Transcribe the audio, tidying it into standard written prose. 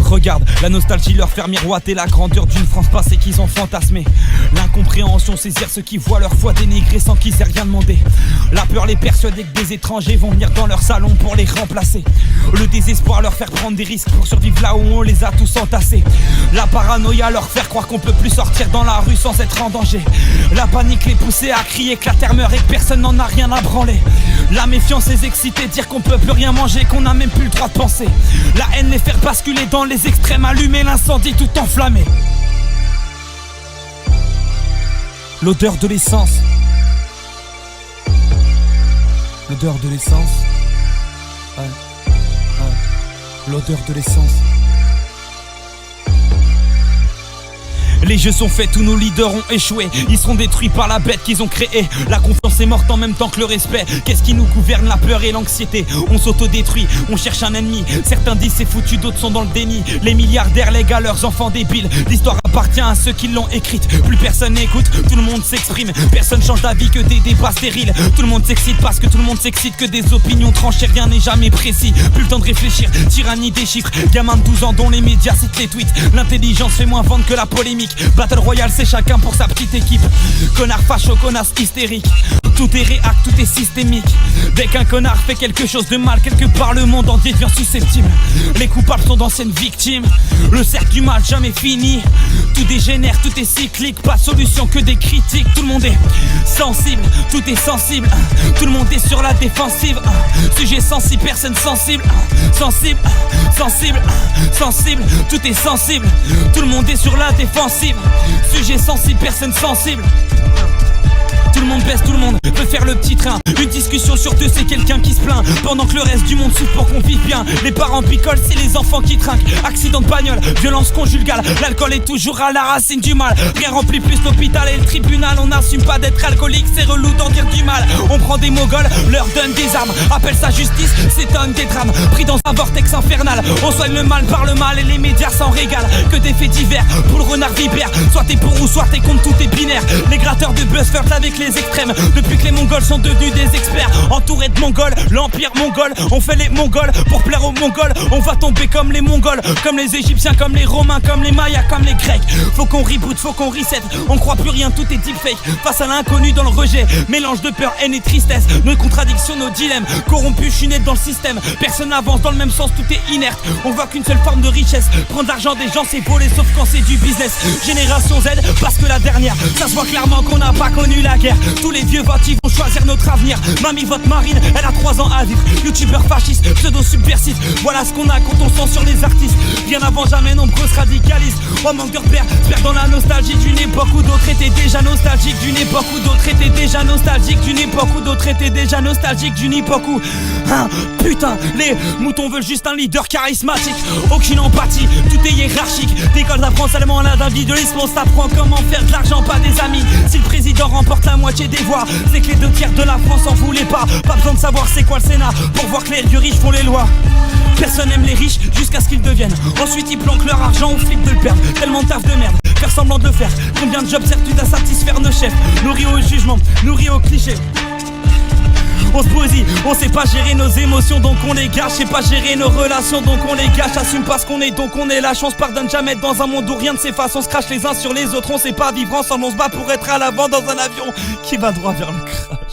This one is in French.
Regarde, la nostalgie leur fait miroiter la grandeur d'une France passée qu'ils ont fantasmée. L'incompréhension saisir ceux qui voient leur foi dénigrée sans qu'ils aient rien demandé. La peur les persuader que des étrangers vont venir dans leur salon pour les remplacer. Le désespoir leur faire prendre des risques pour survivre là où on les a tous entassés. La paranoïa leur faire croire qu'on peut plus sortir dans la rue sans être en danger. La panique les pousser à crier que la terre meurt et que personne n'en a rien à branler. La méfiance les exciter, dire qu'on peut plus rien manger, qu'on n'a même plus le droit de penser. La haine les faire basculer dans les extrêmes, allumer l'incendie tout enflammé. L'odeur de l'essence. L'odeur de l'essence. Ouais. L'odeur de l'essence. Les jeux sont faits, tous nos leaders ont échoué. Ils seront détruits par la bête qu'ils ont créée. La confiance est morte en même temps que le respect. Qu'est-ce qui nous gouverne? La peur et l'anxiété. On s'autodétruit, on cherche un ennemi. Certains disent c'est foutu, d'autres sont dans le déni. Les milliardaires lèguent à leurs enfants débiles. L'histoire appartient à ceux qui l'ont écrite. Plus personne n'écoute, tout le monde s'exprime. Personne change d'avis que des débats stériles. Tout le monde s'excite parce que tout le monde s'excite. Que des opinions tranchées, rien n'est jamais précis. Plus le temps de réfléchir, tyrannie des chiffres. Gamin de 12 ans dont les médias citent les tweets. L'intelligence fait moins vendre que la polémique. Battle Royale c'est chacun pour sa petite équipe. Connard facho, connasse hystérique. Tout est réac, tout est systémique. Dès qu'un connard fait quelque chose de mal, quelque part le monde entier devient susceptible. Les coupables sont d'anciennes victimes. Le cercle du mal jamais fini. Tout dégénère, tout est cyclique. Pas de solution que des critiques. Tout le monde est sensible, tout est sensible. Tout le monde est sur la défensive. Sujet sensible, personne sensible. Sensible, sensible, sensible. Tout est sensible. Tout le monde est sur la défensive. Sujet sensible, personne sensible. Tout le monde baisse, tout le monde peut faire le petit train. Une discussion sur deux, c'est quelqu'un qui se plaint. Pendant que le reste du monde souffre pour qu'on vive bien. Les parents picolent, c'est les enfants qui trinquent. Accident de bagnole, violence conjugale. L'alcool est toujours à la racine du mal. Rien remplit plus l'hôpital et le tribunal. On n'assume pas d'être alcoolique, c'est relou d'en dire du mal. On prend des mogols, leur donne des armes. Appelle ça justice, s'étonne des drames. Pris dans un vortex infernal. On soigne le mal par le mal et les médias s'en régalent. Que des faits divers, pour le renard vipère. Soit t'es pour ou soit t'es contre, tout est binaire. Les gratteurs de buzz flirtent avec les extrêmes. Depuis que les Mongols sont devenus des experts. Entourés de Mongols, l'empire mongol. On fait les Mongols pour plaire aux Mongols. On va tomber comme les Mongols, comme les Égyptiens, comme les Romains, comme les Mayas, comme les Grecs. Faut qu'on reboot, faut qu'on reset. On croit plus rien, tout est deepfake. Face à l'inconnu dans le rejet, mélange de peur, haine et tristesse. Nos contradictions, nos dilemmes. Corrompus, je suis né dans le système. Personne n'avance dans le même sens, tout est inerte. On voit qu'une seule forme de richesse. Prendre l'argent des gens, c'est voler, sauf quand c'est du business. Génération Z, parce que la dernière, ça se voit clairement qu'on n'a pas connu la guerre. Tous les vieux votifs vont choisir notre avenir. Mamie vote Marine, elle a 3 ans à vivre. Youtubeur fasciste, pseudo subversif. Voilà ce qu'on a quand on sent sur les artistes. Rien avant jamais, nombreux se radicalisent. Oh manque de repères, se perd dans la nostalgie d'une époque où d'autres étaient déjà nostalgiques. D'une époque où d'autres étaient déjà nostalgiques. D'une époque où d'autres étaient déjà nostalgiques. D'une époque où putain, les moutons veulent juste un leader charismatique. Aucune empathie, tout est hiérarchique. D'école d'apprendre seulement l'individualisme. On s'apprend comment faire de l'argent, pas des amis. Si le président remporte la moitié des voix, c'est que les 2/3 de la France en voulaient pas. Pas besoin de savoir c'est quoi le Sénat pour voir que les vieux riches font les lois. Personne aime les riches jusqu'à ce qu'ils deviennent. Ensuite ils planquent leur argent ou flippent de le perdre. Tellement de taf de merde, faire semblant de le faire. Combien de jobs servent-ils à satisfaire nos chefs? Nourris au jugement, nourris aux clichés. On se bousille, on sait pas gérer nos émotions donc on les gâche. Sait pas gérer nos relations donc on les gâche. Assume pas ce qu'on est donc on est lâche. On se pardonne jamais dans un monde où rien ne s'efface. On se crache les uns sur les autres, on sait pas vivre ensemble. On se bat pour être à l'avant dans un avion qui va droit vers le crash.